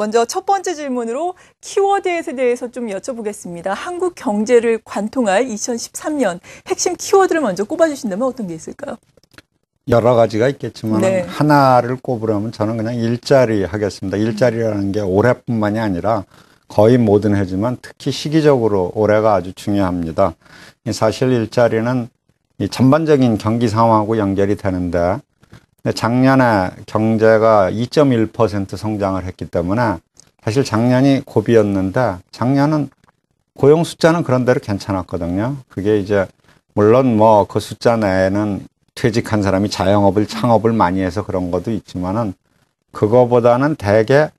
먼저 첫 번째 질문으로 키워드에 대해서 좀 여쭤보겠습니다. 한국 경제를 관통할 2013년 핵심 키워드를 먼저 꼽아주신다면 어떤 게 있을까요? 여러 가지가 있겠지만 네. 하나를 꼽으려면 저는 그냥 일자리 하겠습니다. 일자리라는 게 올해뿐만이 아니라 거의 모든 해지만 특히 시기적으로 올해가 아주 중요합니다. 사실 일자리는 이 전반적인 경기 상황하고 연결이 되는데 작년에 경제가 2.1% 성장을 했기 때문에 사실 작년이 고비였는데 작년은 고용 숫자는 그런대로 괜찮았거든요. 그게 이제 물론 뭐 그 숫자 내에는 퇴직한 사람이 자영업을 창업을 많이 해서 그런 것도 있지만은 그거보다는 대개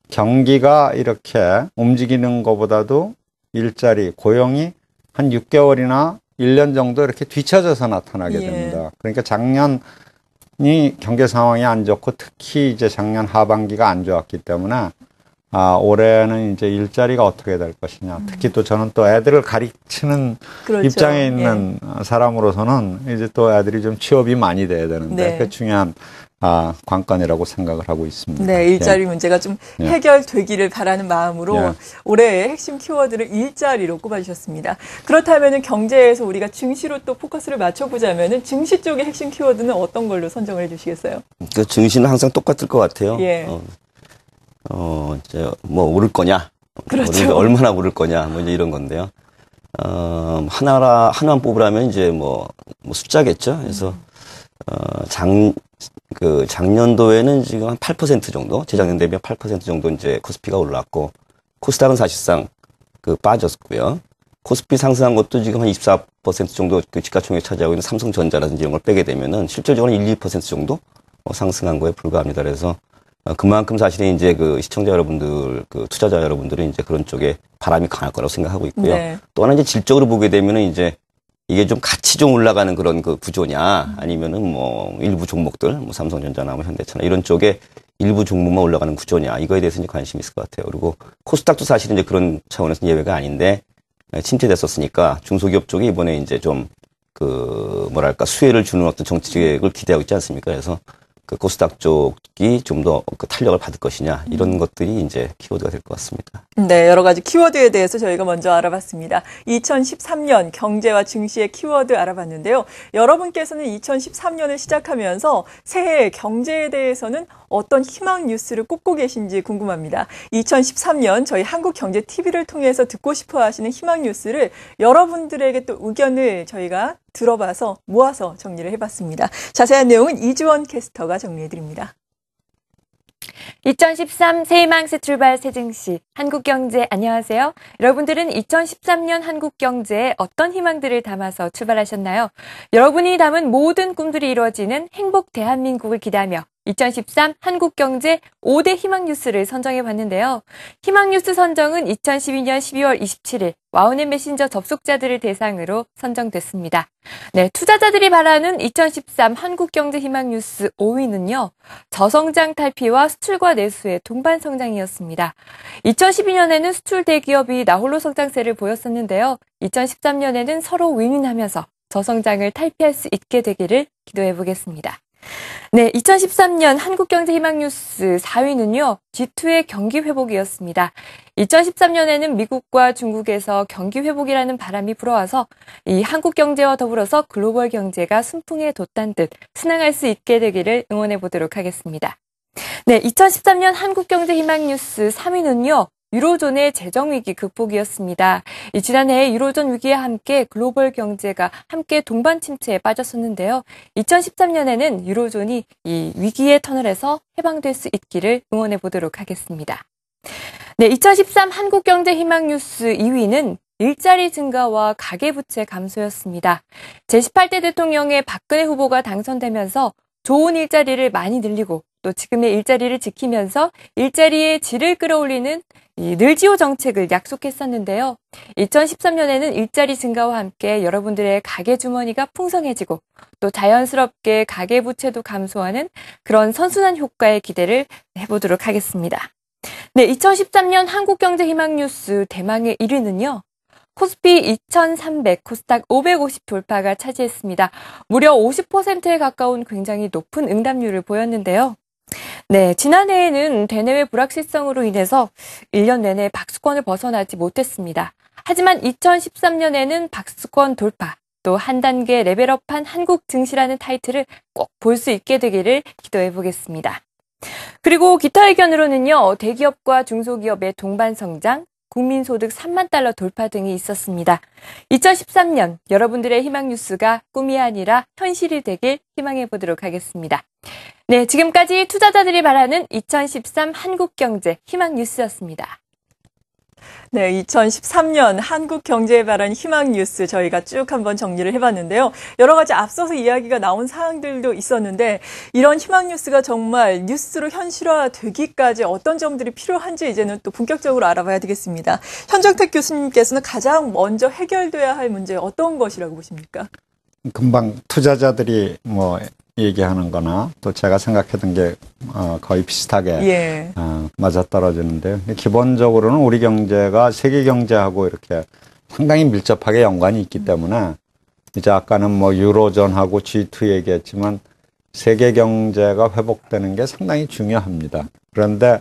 경기가 이렇게 움직이는 것보다도 일자리 고용이 한 6개월이나 1년 정도 이렇게 뒤쳐져서 나타나게 됩니다. 그러니까 작년이 경제 상황이 안 좋고 특히 이제 작년 하반기가 안 좋았기 때문에 올해는 이제 일자리가 어떻게 될 것이냐. 특히 또 저는 또 애들을 가르치는 그렇죠. 입장에 있는 사람으로서는 이제 또 애들이 좀 취업이 많이 돼야 되는데 그 중요한 관건이라고 생각을 하고 있습니다. 네, 일자리 문제가 좀 해결되기를 바라는 마음으로 올해의 핵심 키워드를 일자리로 꼽아주셨습니다. 그렇다면 경제에서 우리가 증시로 또 포커스를 맞춰보자면 증시 쪽의 핵심 키워드는 어떤 걸로 선정을 해주시겠어요? 그 증시는 항상 똑같을 것 같아요. 이제 뭐 오를 거냐, 그렇죠. 얼마나 오를 거냐, 뭐 이제 이런 건데요. 하나만 뽑으라면 이제 뭐 숫자겠죠. 그래서 작년도에는 지금 한 8% 정도, 재작년 대비 8% 정도 이제 코스피가 올랐고, 코스닥은 사실상 빠졌고요. 코스피 상승한 것도 지금 한 24% 정도 시가총액 차지하고 있는 삼성전자라든지 이런 걸 빼게 되면은 실질적으로 1, 2% 정도 상승한 거에 불과합니다. 그래서 그만큼 사실은 이제 시청자 여러분들, 투자자 여러분들은 이제 그런 쪽에 바람이 강할 거라고 생각하고 있고요. 또 하나 이제 질적으로 보게 되면은 이제 이게 좀 같이 좀 올라가는 그런 구조냐, 아니면은 뭐 일부 종목들, 뭐 삼성전자나 뭐 현대차나 이런 쪽에 일부 종목만 올라가는 구조냐, 이거에 대해서 이제 관심이 있을 것 같아요. 그리고 코스닥도 사실은 이제 그런 차원에서 예외가 아닌데, 침체됐었으니까 중소기업 쪽에 이번에 이제 좀 뭐랄까 수혜를 주는 어떤 정책을 기대하고 있지 않습니까? 그래서 코스닥 쪽이 좀 더 탄력을 받을 것이냐, 이런 것들이 이제 키워드가 될 것 같습니다. 네, 여러 가지 키워드에 대해서 저희가 먼저 알아봤습니다. 2013년 경제와 증시의 키워드 알아봤는데요. 여러분께서는 2013년을 시작하면서 새해 경제에 대해서는 어떤 희망 뉴스를 꼽고 계신지 궁금합니다. 2013년 저희 한국경제TV를 통해서 듣고 싶어 하시는 희망 뉴스를 여러분들에게 또 의견을 저희가 들어봐서 모아서 정리를 해봤습니다. 자세한 내용은 이주원 캐스터가 정리해드립니다. 2013 새희망 새 출발 새증시 한국경제 안녕하세요. 여러분들은 2013년 한국경제에 어떤 희망들을 담아서 출발하셨나요? 여러분이 담은 모든 꿈들이 이루어지는 행복 대한민국을 기대하며 2013 한국경제 5대 희망뉴스를 선정해봤는데요. 희망뉴스 선정은 2012년 12월 27일 와우넷 메신저 접속자들을 대상으로 선정됐습니다. 네, 투자자들이 바라는 2013 한국경제 희망뉴스 5위는요. 저성장 탈피와 수출과 내수의 동반 성장이었습니다. 2012년에는 수출 대기업이 나홀로 성장세를 보였었는데요. 2013년에는 서로 윈윈하면서 저성장을 탈피할 수 있게 되기를 기도해보겠습니다. 네, 2013년 한국경제 희망뉴스 4위는요, G2의 경기 회복이었습니다. 2013년에는 미국과 중국에서 경기 회복이라는 바람이 불어와서 이 한국 경제와 더불어서 글로벌 경제가 순풍에 돋단 듯 순항할 수 있게 되기를 응원해 보도록 하겠습니다. 네, 2013년 한국경제 희망뉴스 3위는요, 유로존의 재정위기 극복이었습니다. 지난해 유로존 위기와 함께 글로벌 경제가 함께 동반 침체에 빠졌었는데요. 2013년에는 유로존이 이 위기의 터널에서 해방될 수 있기를 응원해 보도록 하겠습니다. 네, 2013 한국경제 희망뉴스 2위는 일자리 증가와 가계부채 감소였습니다. 제18대 대통령의 박근혜 후보가 당선되면서 좋은 일자리를 많이 늘리고 또 지금의 일자리를 지키면서 일자리의 질을 끌어올리는 늘지오 정책을 약속했었는데요. 2013년에는 일자리 증가와 함께 여러분들의 가계 주머니가 풍성해지고 또 자연스럽게 가계 부채도 감소하는 그런 선순환 효과의 기대를 해보도록 하겠습니다. 네, 2013년 한국경제 희망뉴스 대망의 1위는요. 코스피 2300, 코스닥 550 돌파가 차지했습니다. 무려 50%에 가까운 굉장히 높은 응답률을 보였는데요. 네, 지난해에는 대내외 불확실성으로 인해서 1년 내내 박스권을 벗어나지 못했습니다. 하지만 2013년에는 박스권 돌파, 또 한 단계 레벨업한 한국 증시라는 타이틀을 꼭 볼 수 있게 되기를 기도해 보겠습니다. 그리고 기타 의견으로는요, 대기업과 중소기업의 동반 성장, 국민소득 3만 달러 돌파 등이 있었습니다. 2013년 여러분들의 희망 뉴스가 꿈이 아니라 현실이 되길 희망해 보도록 하겠습니다. 네, 지금까지 투자자들이 바라는 2013 한국경제 희망 뉴스였습니다. 네, 2013년 한국 경제에 바른 희망 뉴스 저희가 쭉 한번 정리를 해봤는데요. 여러 가지 앞서서 이야기가 나온 사항들도 있었는데 이런 희망 뉴스가 정말 뉴스로 현실화되기까지 어떤 점들이 필요한지 이제는 또 본격적으로 알아봐야 되겠습니다. 현정택 교수님께서는 가장 먼저 해결돼야 할 문제 어떤 것이라고 보십니까? 금방 투자자들이 뭐 얘기하는 거나 또 제가 생각했던 게 거의 비슷하게 맞아떨어지는데요. 기본적으로는 우리 경제가 세계 경제하고 이렇게 상당히 밀접하게 연관이 있기 때문에 이제 아까는 뭐 유로존하고 G2 얘기했지만 세계 경제가 회복되는 게 상당히 중요합니다. 그런데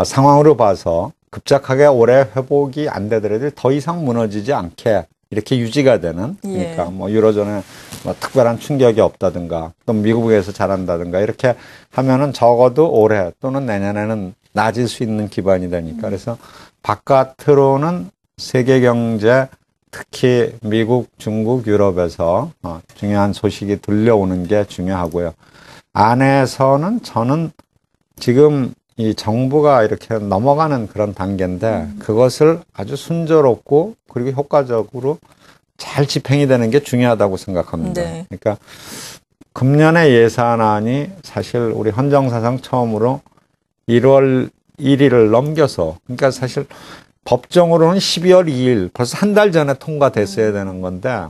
상황으로 봐서 급작하게 올해 회복이 안 되더라도 더 이상 무너지지 않게 이렇게 유지가 되는, 그러니까 뭐 유로존에 뭐 특별한 충격이 없다든가 또 미국에서 잘한다든가 이렇게 하면은 적어도 올해 또는 내년에는 낮을 수 있는 기반이 되니까 그래서 바깥으로는 세계 경제 특히 미국, 중국, 유럽에서 중요한 소식이 들려오는 게 중요하고요. 안에서는 저는 지금 이 정부가 이렇게 넘어가는 그런 단계인데 그것을 아주 순조롭고 그리고 효과적으로 잘 집행이 되는 게 중요하다고 생각합니다. 네. 그러니까 금년의 예산안이 사실 우리 헌정사상 처음으로 1월 1일을 넘겨서 그러니까 사실 법정으로는 12월 2일 벌써 한 달 전에 통과됐어야 되는 건데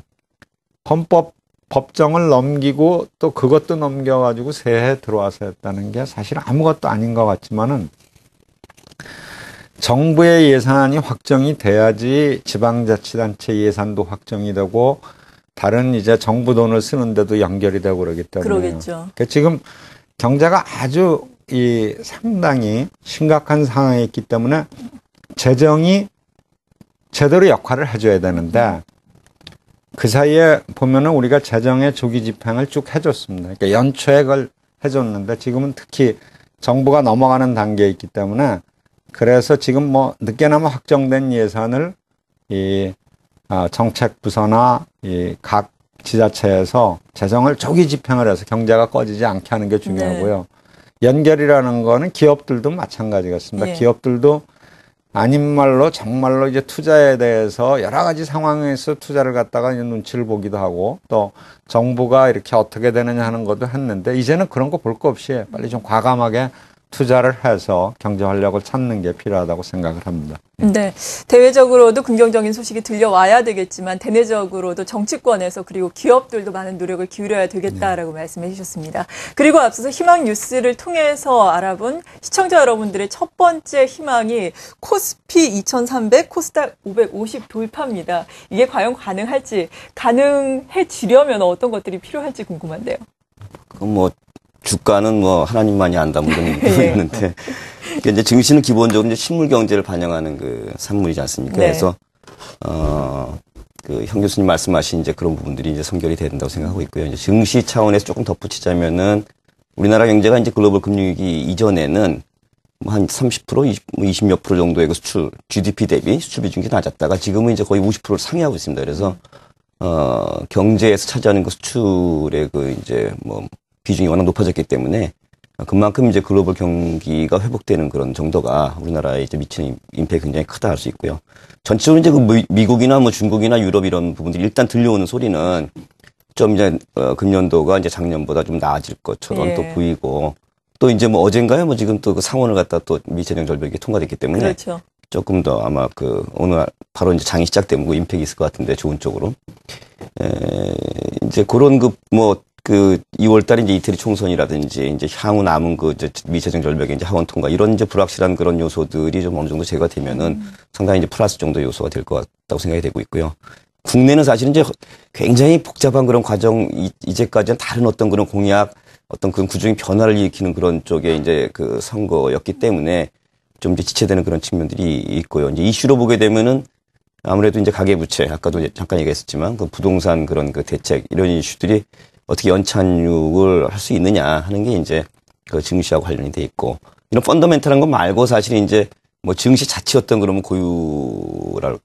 법정을 넘기고 또 그것도 넘겨가지고 새해 들어와서 했다는 게 사실 아무것도 아닌 것 같지만은 정부의 예산이 확정이 돼야지 지방자치단체 예산도 확정이 되고 다른 이제 정부 돈을 쓰는데도 연결이 되고 그러기 때문에 그러겠죠. 그러니까 지금 경제가 아주 상당히 심각한 상황에 있기 때문에 재정이 제대로 역할을 해줘야 되는데 그 사이에 보면은 우리가 재정의 조기 집행을 쭉 해줬습니다. 그러니까 연초에 그걸 해줬는데 지금은 특히 정부가 넘어가는 단계에 있기 때문에 그래서 지금 뭐 늦게나마 확정된 예산을 정책부서나 각 지자체에서 재정을 조기 집행을 해서 경제가 꺼지지 않게 하는 게 중요하고요. 연결이라는 거는 기업들도 마찬가지겠습니다. 기업들도 아닌 말로 정말로 이제 투자에 대해서 여러 가지 상황에서 투자를 갖다가 눈치를 보기도 하고 또 정부가 이렇게 어떻게 되느냐 하는 것도 했는데 이제는 그런 거 볼 거 없이 빨리 좀 과감하게 투자를 해서 경제 활력을 찾는 게 필요하다고 생각을 합니다. 네. 대외적으로도 긍정적인 소식이 들려와야 되겠지만 대내적으로도 정치권에서 그리고 기업들도 많은 노력을 기울여야 되겠다라고 말씀해 주셨습니다. 그리고 앞서서 희망 뉴스를 통해서 알아본 시청자 여러분들의 첫 번째 희망이 코스피 2300, 코스닥 550 돌파입니다. 이게 과연 가능할지, 가능해지려면 어떤 것들이 필요할지 궁금한데요. 뭐 주가는 뭐 하나님만이 안다 뭐 이런 부분이 있는데 이제 증시는 기본적으로 이제 실물 경제를 반영하는 그 산물이지 않습니까? 그래서 그 형 교수님 말씀하신 이제 그런 부분들이 이제 선결이 된다고 생각하고 있고요. 이제 증시 차원에서 조금 덧붙이자면은 우리나라 경제가 이제 글로벌 금융위기 이전에는 뭐 한 30%, 20몇 프로 정도의 그 수출 GDP 대비 수출 비중이 낮았다가 지금은 이제 거의 50%를 상회하고 있습니다. 그래서 경제에서 차지하는 그 수출의 그 이제 뭐 비중이 워낙 높아졌기 때문에 그만큼 이제 글로벌 경기가 회복되는 그런 정도가 우리나라에 이제 미치는 임팩이 굉장히 크다 할 수 있고요. 전체적으로 이제 그 미국이나 뭐 중국이나 유럽 이런 부분들이 일단 들려오는 소리는 좀 이제 금년도가 이제 작년보다 좀 나아질 것처럼 또 보이고 또 이제 뭐 어젠가요? 뭐 지금 또 그 상원을 갖다 또 미재정 절벽이 통과됐기 때문에 그렇죠. 조금 더 아마 그 오늘 바로 이제 장이 시작되면 그 임팩이 있을 것 같은데 좋은 쪽으로 이제 그런 그 2월 달에 이제 이태리 총선이라든지 이제 향후 남은 그 이제 미재정 절벽의 이제 하원 통과 이런 이제 불확실한 그런 요소들이 좀 어느 정도 제거되면은 상당히 이제 플러스 정도 요소가 될 것 같다고 생각이 되고 있고요. 국내는 사실은 이제 굉장히 복잡한 그런 과정 이제까지는 다른 어떤 그런 공약 어떤 그런 구조적인 변화를 일으키는 그런 쪽에 이제 그 선거였기 때문에 좀 이제 지체되는 그런 측면들이 있고요. 이제 이슈로 보게 되면은 아무래도 이제 가계부채, 아까도 잠깐 얘기했었지만 그 부동산 그런 그 대책 이런 이슈들이 어떻게 연착륙을 할 수 있느냐 하는 게 이제 그 증시하고 관련이 돼 있고 이런 펀더멘탈한 것 말고 사실 이제 뭐 증시 자체 어떤 그러면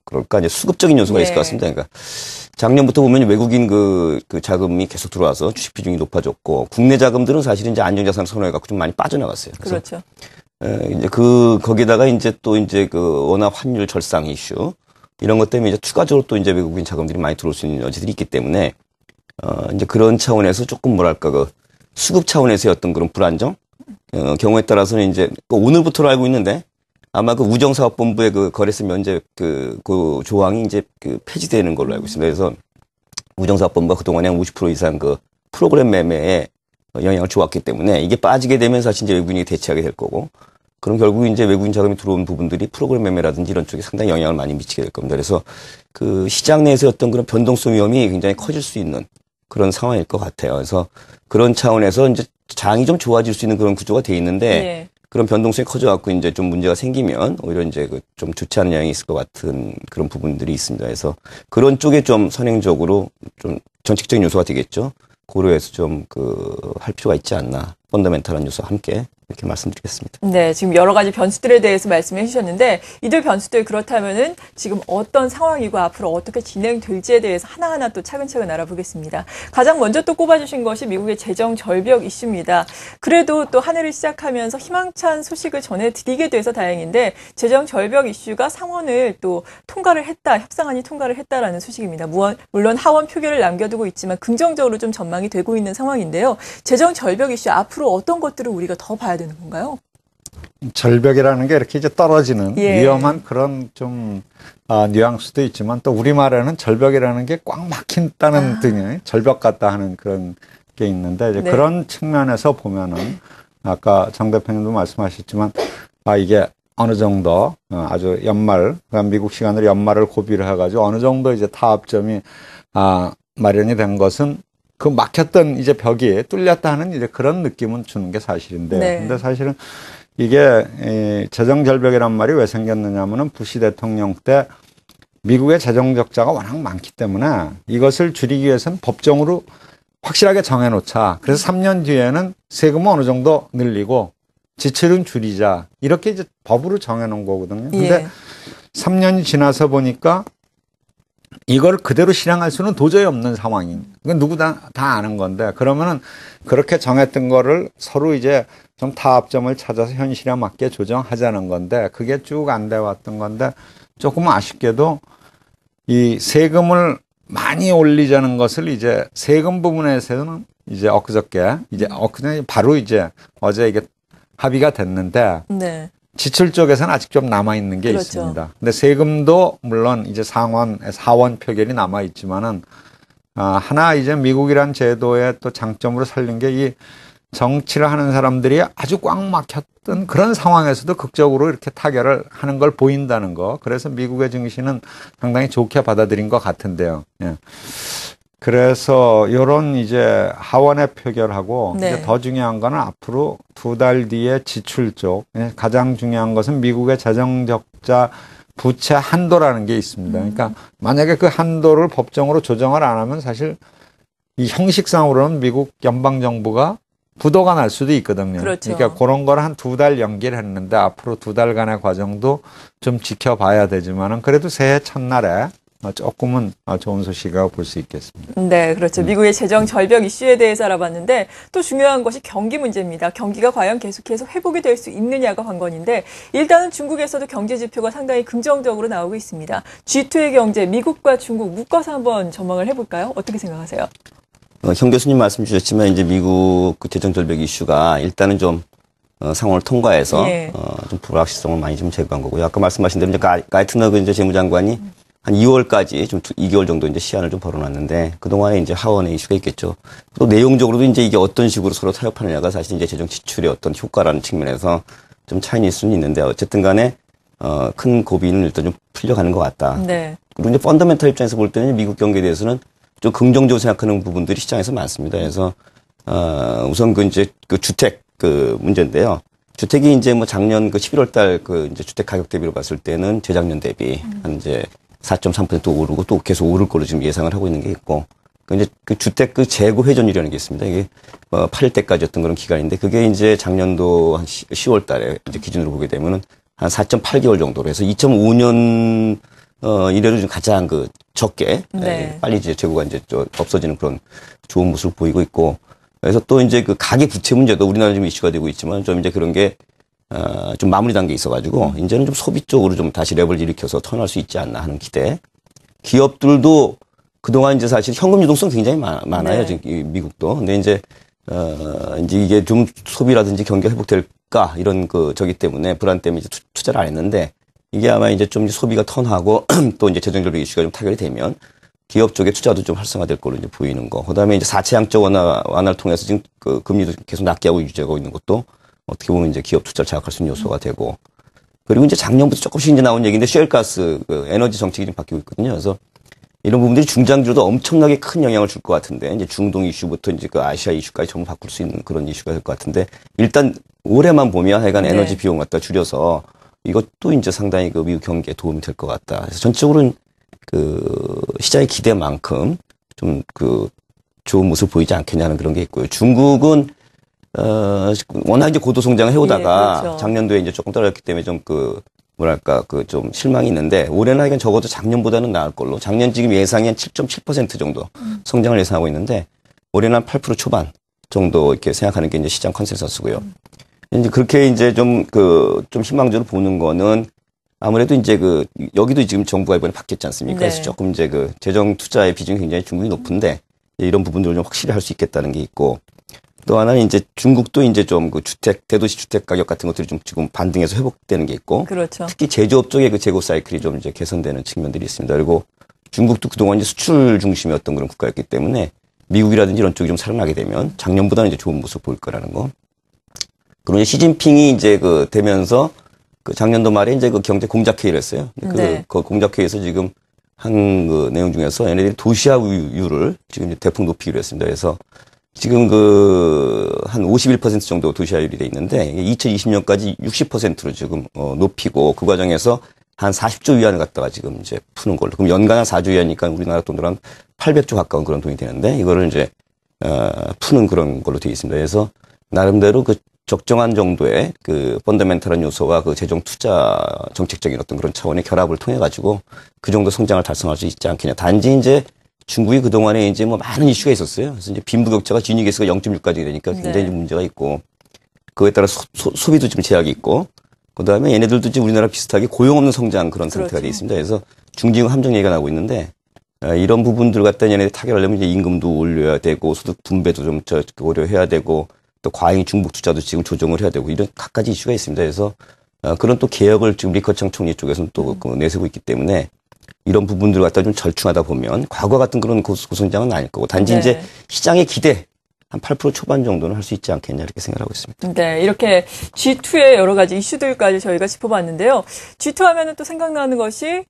그럴까 이제 수급적인 요소가 있을 것 같습니다. 그러니까 작년부터 보면 외국인 그 자금이 계속 들어와서 주식 비중이 높아졌고 국내 자금들은 사실은 이제 안정자산 선호해갖고 좀 많이 빠져나갔어요. 그렇죠. 이제 거기다가 이제 또 이제 그 워낙 환율 절상 이슈 이런 것 때문에 이제 추가적으로 또 이제 외국인 자금들이 많이 들어올 수 있는 여지들이 있기 때문에 이제 그런 차원에서 조금 뭐랄까 그 수급 차원에서의 어떤 그런 불안정 경우에 따라서는 이제 오늘부터로 알고 있는데 아마 그 우정사업본부의 그 거래세 면제 그 조항이 이제 그 폐지되는 걸로 알고 있습니다. 그래서 우정사업본부가 그동안에 50% 이상 그 프로그램 매매에 영향을 주었기 때문에 이게 빠지게 되면 사실 이제 외국인이 대체하게 될 거고 그럼 결국 이제 외국인 자금이 들어온 부분들이 프로그램 매매라든지 이런 쪽에 상당히 영향을 많이 미치게 될 겁니다. 그래서 그 시장 내에서 어떤 그런 변동성 위험이 굉장히 커질 수 있는 그런 상황일 것 같아요. 그래서 그런 차원에서 이제 장이 좀 좋아질 수 있는 그런 구조가 돼 있는데 예. 그런 변동성이 커져갖고 이제 좀 문제가 생기면 오히려 이제 그 좀 좋지 않은 영향이 있을 것 같은 그런 부분들이 있습니다. 그래서 그런 쪽에 좀 선행적으로 좀 정책적인 요소가 되겠죠. 고려해서 좀 할 필요가 있지 않나. 펀더멘탈한 요소와 함께 이렇게 말씀드리겠습니다. 네, 지금 여러 가지 변수들에 대해서 말씀해 주셨는데 이들 변수들 그렇다면은 지금 어떤 상황이고 앞으로 어떻게 진행될지에 대해서 하나하나 또 차근차근 알아보겠습니다. 가장 먼저 또 꼽아주신 것이 미국의 재정 절벽 이슈입니다. 그래도 또 한 해를 시작하면서 희망찬 소식을 전해드리게 돼서 다행인데 재정 절벽 이슈가 상원을 또 통과를 했다, 협상안이 통과를 했다라는 소식입니다. 물론 하원 표결을 남겨두고 있지만 긍정적으로 좀 전망이 되고 있는 상황인데요. 재정 절벽 이슈 앞으로 어떤 것들을 우리가 더 봐야 되는 건가요? 절벽이라는 게 이렇게 이제 떨어지는 예. 위험한 그런 좀 뉘앙스도 있지만 또 우리말에는 절벽이라는 게 꽉 막힌다는 등의 절벽 같다 하는 그런 게 있는데 이제 네. 그런 측면에서 보면은 아까 정 대표님도 말씀하셨지만 이게 어느 정도 아주 연말 미국 시간으로 연말을 고비를 해가지고 어느 정도 이제 타협점이 마련이 된 것은 그 막혔던 이제 벽이 뚫렸다 하는 이제 그런 느낌은 주는 게 사실인데, 네. 근데 사실은 이게 재정 절벽이란 말이 왜 생겼느냐면은 부시 대통령 때 미국의 재정 적자가 워낙 많기 때문에 이것을 줄이기 위해서는 법정으로 확실하게 정해놓자. 그래서 3년 뒤에는 세금은 어느 정도 늘리고 지출은 줄이자. 이렇게 이제 법으로 정해놓은 거거든요. 근데 예. 3년이 지나서 보니까 이걸 그대로 실행할 수는 도저히 없는 상황인. 이건 누구 다 아는 건데, 그러면은 그렇게 정했던 거를 서로 이제 좀 타협점을 찾아서 현실에 맞게 조정하자는 건데, 그게 쭉 안 돼 왔던 건데, 조금 아쉽게도 이 세금을 많이 올리자는 것을 이제 세금 부분에서는 이제 엊그저께 바로 이제 어제 이게 합의가 됐는데, 네. 지출 쪽에서는 아직 좀 남아있는 게 그렇죠. 있습니다. 근데 세금도 물론 이제 하원 표결이 남아있지만은, 하나 이제 미국이란 제도의 또 장점으로 살린 게 이 정치를 하는 사람들이 아주 꽉 막혔던 그런 상황에서도 극적으로 이렇게 타결을 하는 걸 보인다는 거. 그래서 미국의 증시는 상당히 좋게 받아들인 것 같은데요. 예. 그래서 요런 이제 하원의 표결하고 네. 이제 더 중요한 거는 앞으로 2달 뒤에 지출 쪽. 가장 중요한 것은 미국의 재정 적자 부채 한도라는 게 있습니다. 그러니까 만약에 그 한도를 법정으로 조정을 안 하면 사실 이 형식상으로는 미국 연방정부가 부도가 날 수도 있거든요. 그렇죠. 그러니까 그런 걸 한 2달 연기를 했는데 앞으로 2달간의 과정도 좀 지켜봐야 되지만은 그래도 새해 첫날에 조금은 좋은 소식이라고 볼 수 있겠습니다. 네, 그렇죠. 미국의 재정 절벽 이슈에 대해서 알아봤는데 또 중요한 것이 경기 문제입니다. 경기가 과연 계속해서 회복이 될 수 있느냐가 관건인데 일단은 중국에서도 경제 지표가 상당히 긍정적으로 나오고 있습니다. G2의 경제, 미국과 중국 묶어서 한번 전망을 해볼까요? 어떻게 생각하세요? 형 교수님 말씀 주셨지만 이제 미국 그 재정 절벽 이슈가 일단은 좀 상원을 통과해서 예. 좀 불확실성을 많이 좀 제거한 거고요. 아까 말씀하신 대로 이제 가이트너 그 이제 재무장관이 한 2월까지 좀 2개월 정도 이제 시한을 좀 벌어놨는데 그동안에 이제 하원의 이슈가 있겠죠. 또 내용적으로도 이제 이게 어떤 식으로 서로 타협하느냐가 사실 이제 재정 지출의 어떤 효과라는 측면에서 좀 차이일 수는 있는데 어쨌든 간에 큰 고비는 일단 좀 풀려가는 것 같다. 네. 그리고 이제 펀더멘탈 입장에서 볼 때는 미국 경기에 대해서는 좀 긍정적으로 생각하는 부분들이 시장에서 많습니다. 그래서 우선 이제 주택 문제인데요. 주택이 이제 뭐 작년 11월 달 이제 주택 가격 대비로 봤을 때는 재작년 대비 한 이제 4.3% 오르고 또 계속 오를 걸로 지금 예상을 하고 있는 게 있고, 이제 주택 재고 회전율이라는 게 있습니다. 이게 8일 때까지였던 그런 기간인데, 그게 이제 작년도 한 10월 달에 이제 기준으로 보게 되면은 한 4.8개월 정도로 해서 2005년 이래로 좀 가장 적게 네. 빨리 이제 재고가 이제 없어지는 그런 좋은 모습을 보이고 있고, 그래서 또 이제 가계 부채 문제도 우리나라에 좀 이슈가 되고 있지만, 좀 이제 그런 게 좀 마무리 단계에 있어가지고 이제는 좀 소비 쪽으로 좀 다시 랩을 일으켜서 턴할 수 있지 않나 하는 기대. 기업들도 그동안 이제 사실 현금 유동성 굉장히 많아요. 네. 지금 미국도. 근데 이제 이게 좀 소비라든지 경기가 회복될까 이런 저기 때문에 불안 때문에 이제 투자를 안 했는데, 이게 아마 이제 좀 소비가 턴하고 또 이제 재정적으로 이슈가 좀 타결이 되면 기업 쪽의 투자도 좀 활성화될 걸로 이제 보이는 거. 그다음에 이제 4차 양적 완화를 통해서 지금 금리도 계속 낮게 하고 유지하고 있는 것도 어떻게 보면 이제 기업 투자를 자극할 수 있는 요소가 되고, 그리고 이제 작년부터 조금씩 이제 나온 얘기인데 셰일가스 에너지 정책이 좀 바뀌고 있거든요. 그래서 이런 부분들이 중장기로도 엄청나게 큰 영향을 줄 것 같은데, 이제 중동 이슈부터 이제 아시아 이슈까지 전부 바꿀 수 있는 그런 이슈가 될 것 같은데, 일단 올해만 보면 하여간 에너지 비용 갖다 줄여서 이것도 이제 상당히 미국 경기에 도움이 될 것 같다. 그래서 전적으로는 시장의 기대만큼 좀 좋은 모습을 보이지 않겠냐는 그런 게 있고요. 중국은 워낙 이제 고도 성장을 해오다가 그렇죠. 작년도에 이제 조금 떨어졌기 때문에 좀 좀 실망이 있는데, 올해는 하여간 적어도 작년보다는 나을 걸로, 작년 지금 예상이 한 7.7% 정도 성장을 예상하고 있는데, 올해는 한 8% 초반 정도 이렇게 생각하는 게 이제 시장 컨센서스고요. 이제 그렇게 이제 좀 희망적으로 보는 거는, 아무래도 이제 여기도 지금 정부가 이번에 바뀌었지 않습니까? 네. 그래서 조금 이제 재정 투자의 비중이 굉장히 중국이 높은데, 이런 부분들을 좀 확실히 할 수 있겠다는 게 있고, 또 하나는 이제 중국도 이제 좀 대도시 주택 가격 같은 것들이 좀 지금 반등해서 회복되는 게 있고, 그렇죠. 특히 제조업 쪽의 재고 사이클이 좀 이제 개선되는 측면들이 있습니다. 그리고 중국도 그동안 이제 수출 중심이었던 그런 국가였기 때문에 미국이라든지 이런 쪽이 좀 살아나게 되면 작년보다는 이제 좋은 모습 보일 거라는 거. 그리고 이제 시진핑이 이제 되면서 작년도 말에 이제 경제 공작회의를 했어요. 네. 그 공작회의에서 지금 한 내용 중에서 얘네들이 도시화율을 지금 이제 대폭 높이기로 했습니다. 그래서 지금 한 51% 정도 도시화율이 돼 있는데, 2020년까지 60%로 지금 높이고, 그 과정에서 한 40조 위안을 갖다가 지금 이제 푸는 걸로. 그럼 연간 한 4조 위안이니까 우리나라 돈으로 한 800조 가까운 그런 돈이 되는데, 이거를 이제 푸는 그런 걸로 되어 있습니다. 그래서 나름대로 적정한 정도의 펀더멘탈한 요소와 재정 투자 정책적인 어떤 그런 차원의 결합을 통해 가지고 그 정도 성장을 달성할 수 있지 않겠냐. 단지 이제 중국이 그동안에 이제 많은 이슈가 있었어요. 그래서 이제 빈부격차가 지니 계수가 0.6까지 되니까 굉장히 문제가 있고, 그거에 따라 소비도 좀 제약이 있고, 그 다음에 얘네들도 지금 우리나라 비슷하게 고용 없는 성장 그런 상태가 되어 있습니다. 그래서 중진국 함정 얘기가 나오고 있는데, 이런 부분들 갖다 얘네들 타결하려면 이제 임금도 올려야 되고, 소득 분배도 좀 고려해야 되고, 또 과잉 중복 투자도 지금 조정을 해야 되고, 이런 갖가지 이슈가 있습니다. 그래서 그런 또 개혁을 지금 리커창 총리 쪽에서는 또 내세우고 있기 때문에, 이런 부분들을 갖다 좀 절충하다 보면 과거 같은 그런 고성장은 아닐 거고, 단지 이제 시장의 기대 한 8% 초반 정도는 할 수 있지 않겠냐 이렇게 생각하고 있습니다. 네, 이렇게 G2의 여러 가지 이슈들까지 저희가 짚어봤는데요. G2 하면은 또 생각나는 것이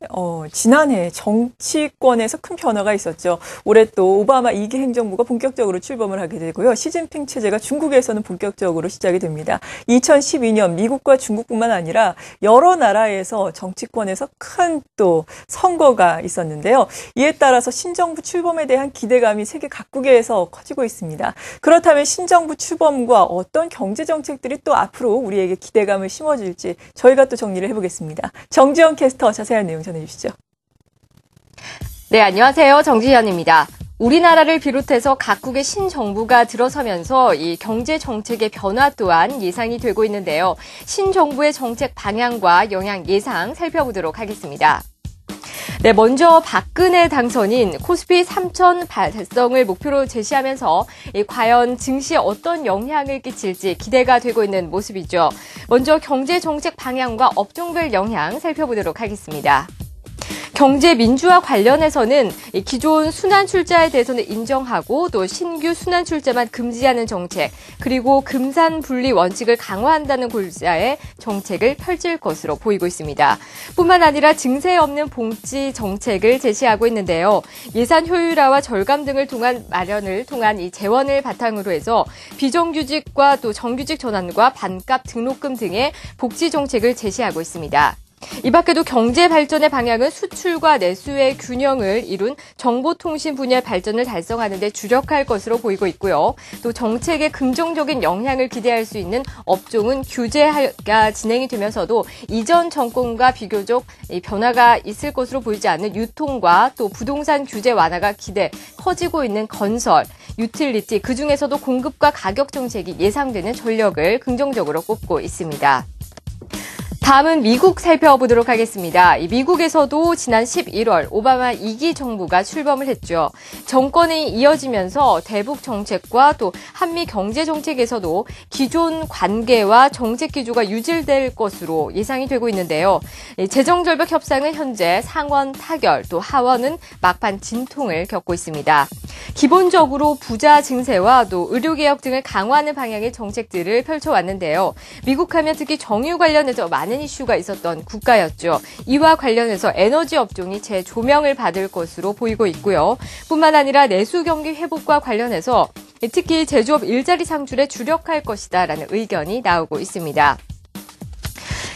지난해 정치권에서 큰 변화가 있었죠. 올해 또 오바마 2기 행정부가 본격적으로 출범을 하게 되고요. 시진핑 체제가 중국에서는 본격적으로 시작이 됩니다. 2012년 미국과 중국뿐만 아니라 여러 나라에서 정치권에서 큰 또 선거가 있었는데요. 이에 따라서 신정부 출범에 대한 기대감이 세계 각국에서 커지고 있습니다. 그렇다면 신정부 출범과 어떤 경제 정책들이 또 앞으로 우리에게 기대감을 심어줄지 저희가 또 정리를 해보겠습니다. 정지현 캐스터 자세한 내용 전해주시죠. 네, 안녕하세요. 정지현입니다. 우리나라를 비롯해서 각국의 신정부가 들어서면서 이 경제 정책의 변화 또한 예상이 되고 있는데요. 신정부의 정책 방향과 영향 예상 살펴보도록 하겠습니다. 네, 먼저 박근혜 당선인 코스피 3,000 달성을 목표로 제시하면서 과연 증시에 어떤 영향을 끼칠지 기대가 되고 있는 모습이죠. 먼저 경제 정책 방향과 업종별 영향 살펴보도록 하겠습니다. 경제 민주화 관련해서는 기존 순환 출자에 대해서는 인정하고 또 신규 순환 출자만 금지하는 정책, 그리고 금산 분리 원칙을 강화한다는 골자의 정책을 펼칠 것으로 보이고 있습니다. 뿐만 아니라 증세 없는 봉지 정책을 제시하고 있는데요. 예산 효율화와 절감 등을 마련을 통한 이 재원을 바탕으로 해서 비정규직과 또 정규직 전환과 반값 등록금 등의 복지 정책을 제시하고 있습니다. 이 밖에도 경제 발전의 방향은 수출과 내수의 균형을 이룬 정보통신 분야의 발전을 달성하는 데 주력할 것으로 보이고 있고요. 또 정책에 긍정적인 영향을 기대할 수 있는 업종은 규제가 진행이 되면서도 이전 정권과 비교적 변화가 있을 것으로 보이지 않는 유통과 또 부동산 규제 완화가 커지고 있는 건설, 유틸리티, 그중에서도 공급과 가격 정책이 예상되는 전력을 긍정적으로 꼽고 있습니다. 다음은 미국 살펴보도록 하겠습니다. 미국에서도 지난 11월 오바마 2기 정부가 출범을 했죠. 정권이 이어지면서 대북 정책과 또 한미 경제 정책에서도 기존 관계와 정책 기조가 유지될 것으로 예상이 되고 있는데요. 재정절벽 협상은 현재 상원 타결, 또 하원은 막판 진통을 겪고 있습니다. 기본적으로 부자 증세와 또 의료개혁 등을 강화하는 방향의 정책들을 펼쳐왔는데요. 미국 하면 특히 정유 관련해서 많은 이슈가 있었던 국가였죠. 이와 관련해서 에너지 업종이 재조명을 받을 것으로 보이고 있고요. 뿐만 아니라 내수 경기 회복과 관련해서 특히 제조업 일자리 창출에 주력할 것이다라는 의견이 나오고 있습니다.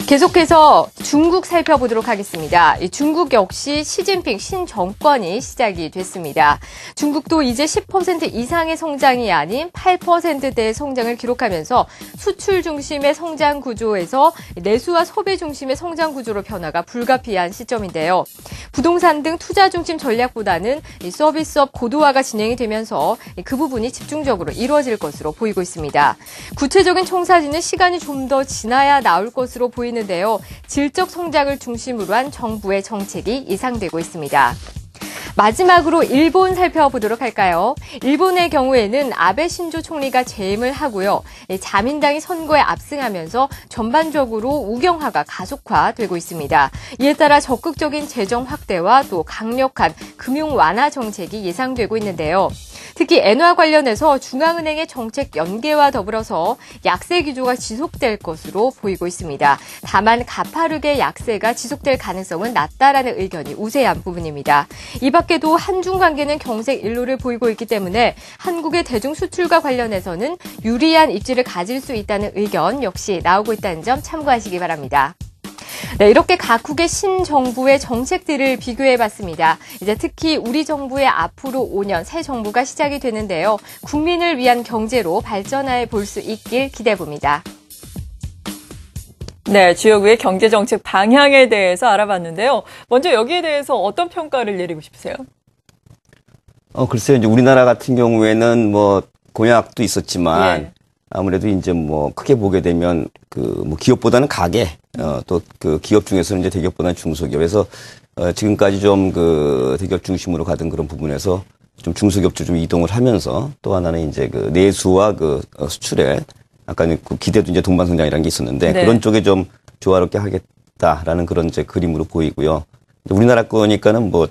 계속해서 중국 살펴보도록 하겠습니다. 중국 역시 시진핑 신정권이 시작이 됐습니다. 중국도 이제 10% 이상의 성장이 아닌 8%대의 성장을 기록하면서 수출 중심의 성장 구조에서 내수와 소비 중심의 성장 구조로 변화가 불가피한 시점인데요. 부동산 등 투자 중심 전략보다는 서비스업 고도화가 진행이 되면서 그 부분이 집중적으로 이루어질 것으로 보이고 있습니다. 구체적인 총사진은 시간이 좀 더 지나야 나올 것으로 보이는데요. 질적 성장을 중심으로 한 정부의 정책이 예상되고 있습니다. 마지막으로 일본 살펴보도록 할까요? 일본의 경우에는 아베 신조 총리가 재임을 하고요. 자민당이 선거에 압승하면서 전반적으로 우경화가 가속화되고 있습니다. 이에 따라 적극적인 재정 확대와 또 강력한 금융 완화 정책이 예상되고 있는데요. 특히 엔화 관련해서 중앙은행의 정책 연계와 더불어서 약세 기조가 지속될 것으로 보이고 있습니다. 다만 가파르게 약세가 지속될 가능성은 낮다라는 의견이 우세한 부분입니다. 이 밖에도 한중 관계는 경색 일로를 보이고 있기 때문에 한국의 대중 수출과 관련해서는 유리한 입지를 가질 수 있다는 의견 역시 나오고 있다는 점 참고하시기 바랍니다. 네, 이렇게 각국의 신정부의 정책들을 비교해봤습니다. 이제 특히 우리 정부의 앞으로 5년 새 정부가 시작이 되는데요. 국민을 위한 경제로 발전해 볼 수 있길 기대해봅니다. 네, 주요국의 경제정책 방향에 대해서 알아봤는데요. 먼저 여기에 대해서 어떤 평가를 내리고 싶으세요? 글쎄요, 이제 우리나라 같은 경우에는 뭐 공약도 있었지만, 예. 아무래도 이제 뭐 크게 보게 되면 뭐 기업보다는 가게, 또 그 기업 중에서는 이제 대기업보다는 중소기업에서 지금까지 좀 그 대기업 중심으로 가던 그런 부분에서 좀 중소기업주 좀 이동을 하면서 또 하나는 이제 그 내수와 그 수출에 아까는 그 기대도 이제 동반성장이라는 게 있었는데 네. 그런 쪽에 좀 조화롭게 하겠다라는 그런 이제 그림으로 보이고요. 우리나라 거니까는 뭐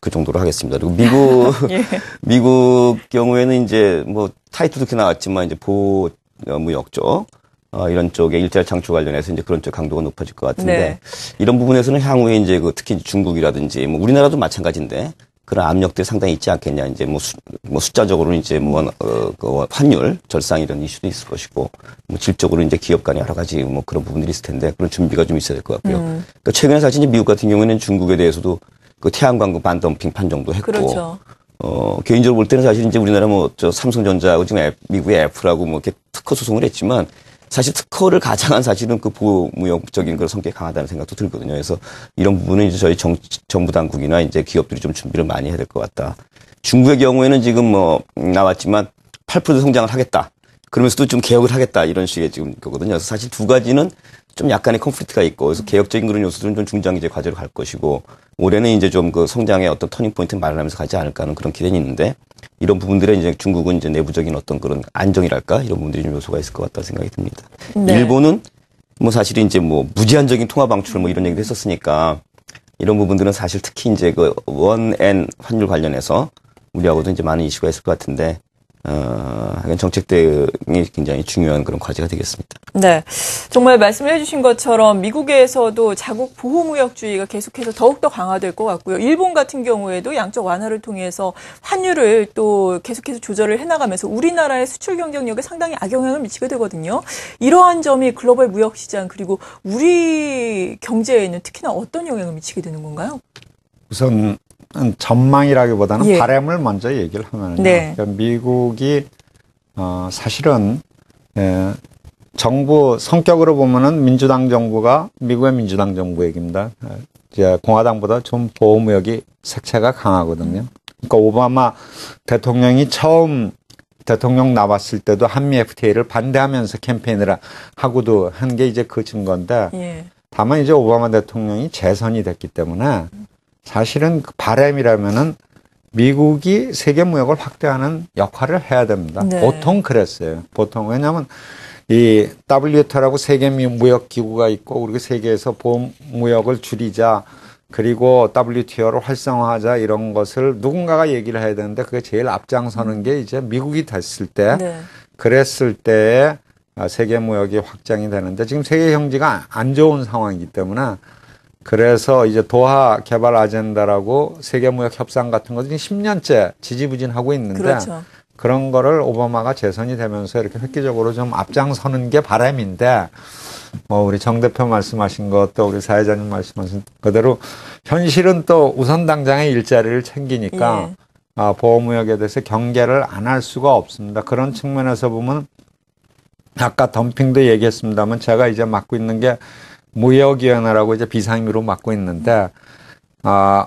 그 정도로 하겠습니다. 그리고 예. 미국 경우에는 이제 뭐 타이틀도 그렇게 나왔지만 이제 무역 쪽, 이런 쪽에 일자리 창출 관련해서 이제 그런 쪽 강도가 높아질 것 같은데 네. 이런 부분에서는 향후에 이제 특히 중국이라든지 뭐 우리나라도 마찬가지인데 그런 압력들이 상당히 있지 않겠냐. 이제 뭐 숫자적으로는 이제 그 환율 절상 이런 이슈도 있을 것이고 뭐 질적으로 이제 기업 간에 여러 가지 뭐 그런 부분들이 있을 텐데 그런 준비가 좀 있어야 될 것 같고요. 그러니까 최근에 사실 이제 미국 같은 경우에는 중국에 대해서도 그 태양광 반덤핑 판정도 했고. 그렇죠. 개인적으로 볼 때는 사실 이제 우리나라 삼성전자하고 지금 미국의 애플하고 뭐 이렇게 특허 소송을 했지만 사실 특허를 가장한 사실은 그 보호무역적인 그런 성격이 강하다는 생각도 들거든요. 그래서 이런 부분은 이제 저희 정부 당국이나 이제 기업들이 좀 준비를 많이 해야 될 것 같다. 중국의 경우에는 지금 뭐 나왔지만 8% 성장을 하겠다. 그러면서도 좀 개혁을 하겠다. 이런 식의 지금 거거든요. 그래서 사실 두 가지는 좀 약간의 컨플릭트가 있고 그래서 개혁적인 그런 요소들은 좀 중장기적 과제로 갈 것이고 올해는 이제 좀 그 성장의 어떤 터닝 포인트를 마련하면서 가지 않을까 하는 그런 기대는 있는데 이런 부분들에 이제 중국은 이제 내부적인 어떤 그런 안정이랄까 이런 부분들이 좀 요소가 있을 것 같다 생각이 듭니다. 네. 일본은 뭐 사실 이제 뭐 무제한적인 통화 방출 뭐 이런 얘기도 했었으니까 이런 부분들은 사실 특히 이제 그 원엔 환율 관련해서 우리하고도 이제 많은 이슈가 있을 것 같은데, 정책 대응이 굉장히 중요한 그런 과제가 되겠습니다. 네. 정말 말씀을 해주신 것처럼 미국에서도 자국 보호무역주의가 계속해서 더욱더 강화될 것 같고요. 일본 같은 경우에도 양적 완화를 통해서 환율을 또 계속해서 조절을 해나가면서 우리나라의 수출 경쟁력에 상당히 악영향을 미치게 되거든요. 이러한 점이 글로벌 무역 시장 그리고 우리 경제에는 특히나 어떤 영향을 미치게 되는 건가요? 우선 전망이라기보다는 예. 바람을 먼저 얘기를 하면요. 네. 그러니까 미국이 사실은 정부 성격으로 보면은 민주당 정부가 미국의 민주당 정부 얘기입니다. 이제 공화당보다 좀 보호무역이 색채가 강하거든요. 그러니까 오바마 대통령이 처음 대통령 나왔을 때도 한미 FTA를 반대하면서 캠페인을 하고도 한 게 이제 그 증거인데, 예. 다만 이제 오바마 대통령이 재선이 됐기 때문에 사실은 그 바람이라면은 미국이 세계 무역을 확대하는 역할을 해야 됩니다. 네. 보통 그랬어요. 보통. 왜냐하면 이 WTO라고 세계 무역 기구가 있고 우리 세계에서 보호무역을 줄이자, 그리고 WTO를 활성화하자, 이런 것을 누군가가 얘기를 해야 되는데 그게 제일 앞장서는 게 이제 미국이 됐을 때, 네. 그랬을 때에 세계 무역이 확장이 되는데 지금 세계 경제가 안 좋은 상황이기 때문에, 그래서 이제 도하 개발 아젠다라고 세계 무역 협상 같은 것들이 10년째 지지부진하고 있는데, 그렇죠. 그런 거를 오바마가 재선이 되면서 이렇게 획기적으로 좀 앞장서는 게 바람인데, 우리 정 대표 말씀하신 것, 또 우리 사회자님 말씀하신 그대로 현실은 또 우선 당장의 일자리를 챙기니까 예. 보호무역에 대해서 경계를 안 할 수가 없습니다. 그런 측면에서 보면 아까 덤핑도 얘기했습니다만 제가 이제 맡고 있는 게 무역위원회라고 이제 비상임으로 맡고 있는데,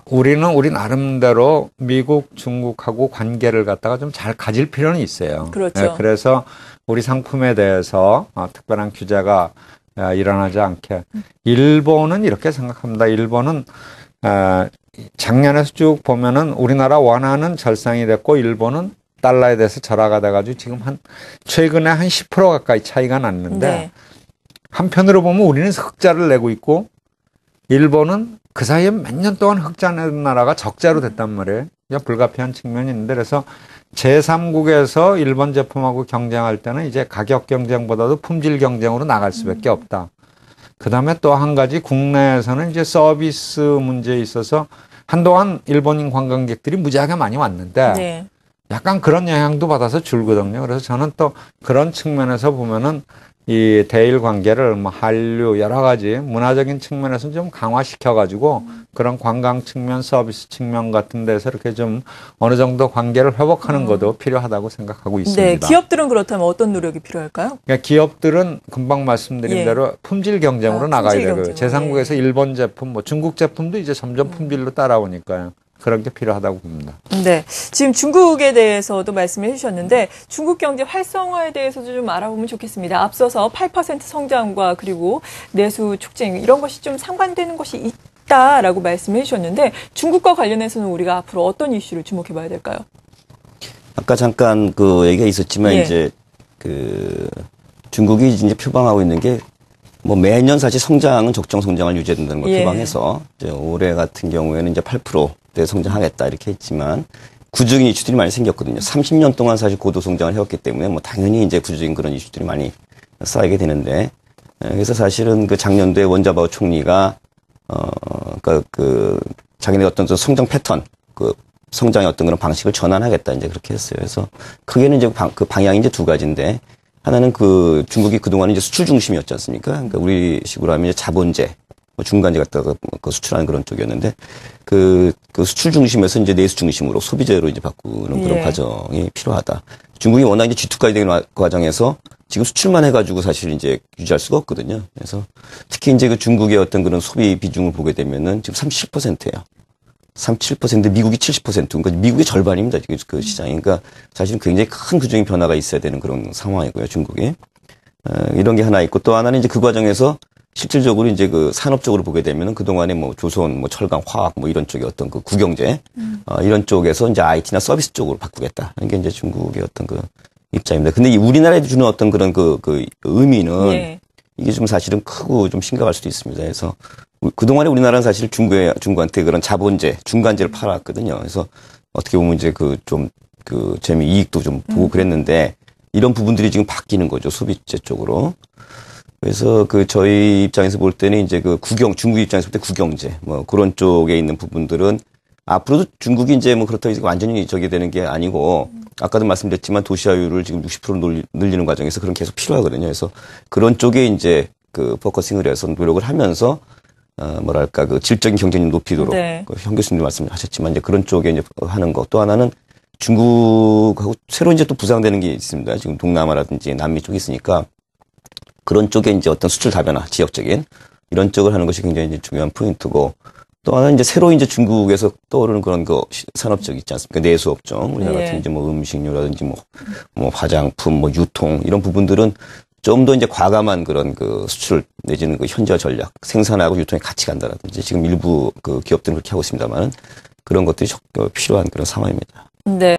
우리 나름대로 미국, 중국하고 관계를 갖다가 좀 잘 가질 필요는 있어요. 그렇죠. 네, 그래서 우리 상품에 대해서 특별한 규제가 일어나지 않게. 일본은 이렇게 생각합니다. 일본은 작년에서 쭉 보면은 우리나라 원화는 절상이 됐고 일본은 달러에 대해서 절하가 돼가지고 지금 최근에 한 10% 가까이 차이가 났는데, 네. 한편으로 보면 우리는 흑자를 내고 있고 일본은 그 사이에 몇 년 동안 흑자 내는 나라가 적자로 됐단 말이에요. 불가피한 측면이 있는데, 그래서 제3국에서 일본 제품하고 경쟁할 때는 이제 가격 경쟁보다도 품질 경쟁으로 나갈 수밖에 없다. 그 다음에 또 한 가지 국내에서는 이제 서비스 문제에 있어서 한동안 일본인 관광객들이 무지하게 많이 왔는데 네. 약간 그런 영향도 받아서 줄거든요. 그래서 저는 또 그런 측면에서 보면은 이 대일 관계를 한류 여러 가지 문화적인 측면에서 좀 강화시켜가지고 그런 관광 측면, 서비스 측면 같은 데서 이렇게 좀 어느 정도 관계를 회복하는 것도 필요하다고 생각하고 있습니다. 네, 기업들은 그렇다면 어떤 노력이 필요할까요? 그러니까 기업들은 금방 말씀드린 예. 대로 품질 경쟁으로 나가야 품질 되고요. 경쟁으로, 제3국에서 일본 제품, 중국 제품도 이제 점점 품질로 따라오니까요. 그런 게 필요하다고 봅니다. 네. 지금 중국에 대해서도 말씀을 해주셨는데 중국 경제 활성화에 대해서도 좀 알아보면 좋겠습니다. 앞서서 8% 성장과 그리고 내수 촉진 이런 것이 좀 상반되는 것이 있다라고 말씀해 주셨는데 중국과 관련해서는 우리가 앞으로 어떤 이슈를 주목해 봐야 될까요? 아까 잠깐 그 얘기가 있었지만 예. 이제 그 중국이 이제 표방하고 있는 게 뭐 매년 사실 성장은 적정 성장을 유지해야 된다는 걸 예. 표방해서 이제 올해 같은 경우에는 이제 8%대 성장하겠다 이렇게 했지만 구조적인 이슈들이 많이 생겼거든요. 30년 동안 사실 고도 성장을 해왔기 때문에 뭐 당연히 이제 구조적인 그런 이슈들이 많이 쌓이게 되는데, 그래서 사실은 그 작년도에 원자바오 총리가 그러니까 그 자기네 어떤 성장 패턴, 그 성장의 어떤 그런 방식을 전환하겠다 이제 그렇게 했어요. 그래서 크게는 이제 그 방향이 이제 두 가지인데, 하나는 그 중국이 그동안 이제 수출 중심이었지 않습니까? 그러니까 우리 식으로 하면 이제 자본재, 중간재 갖다가 그 수출하는 그런 쪽이었는데, 그 수출 중심에서 이제 내수 중심으로 소비재로 이제 바꾸는 그런 예. 과정이 필요하다. 중국이 워낙 이제 G2까지 되는 과정에서 지금 수출만 해가지고 사실 이제 유지할 수가 없거든요. 그래서 특히 이제 그 중국의 어떤 그런 소비 비중을 보게 되면은 지금 37%예요. 37%, 미국이 70%, 그러니까 미국의 절반입니다. 지금 그 시장이. 그러니까 사실은 굉장히 큰 구조적인 변화가 있어야 되는 그런 상황이고요, 중국이. 이런 게 하나 있고, 또 하나는 이제 그 과정에서 실질적으로 이제 그 산업적으로 보게 되면은 그동안에 뭐 조선, 뭐 철강, 화학, 뭐 이런 쪽의 어떤 그 구경제, 이런 쪽에서 이제 IT나 서비스 쪽으로 바꾸겠다. 이게 이제 중국의 어떤 그 입장입니다. 근데 이 우리나라에 주는 어떤 그런 그 의미는 예. 이게 좀 사실은 크고 좀 심각할 수도 있습니다. 그래서 그동안에 우리나라는 사실 중국한테 그런 자본재, 중간재를 팔아왔거든요. 그래서 어떻게 보면 이제 재미 이익도 좀 보고 그랬는데 이런 부분들이 지금 바뀌는 거죠. 소비재 쪽으로. 그래서 저희 입장에서 볼 때는 이제 중국 입장에서 볼 때 국영재, 뭐 그런 쪽에 있는 부분들은 앞으로도 중국이 이제 뭐 그렇다고 해서 완전히 저게 되는 게 아니고 아까도 말씀드렸지만 도시화율을 지금 60% 늘리는 과정에서 그런 계속 필요하거든요. 그래서 그런 쪽에 이제 포커싱을 해서 노력을 하면서 뭐랄까 질적인 경쟁력 높이도록 네. 현 교수님 말씀하셨지만 이제 그런 쪽에 이제 하는 거. 또 하나는 중국하고 새로 이제 또 부상되는 게 있습니다. 지금 동남아라든지 남미 쪽이 있으니까 그런 쪽에 이제 어떤 수출 다변화, 지역적인 이런 쪽을 하는 것이 굉장히 이제 중요한 포인트고 또 하나는 이제 새로 이제 중국에서 떠오르는 그런 산업적 있지 않습니까? 내수 업종. 우리나라 같은 이제 뭐 음식료라든지 뭐 화장품, 뭐 유통 이런 부분들은 좀 더 이제 과감한 그런 수출 내지는 현지화 전략, 생산하고 유통에 같이 간다라든지 지금 일부 기업들은 그렇게 하고 있습니다만은 그런 것들이 필요한 그런 상황입니다. 네.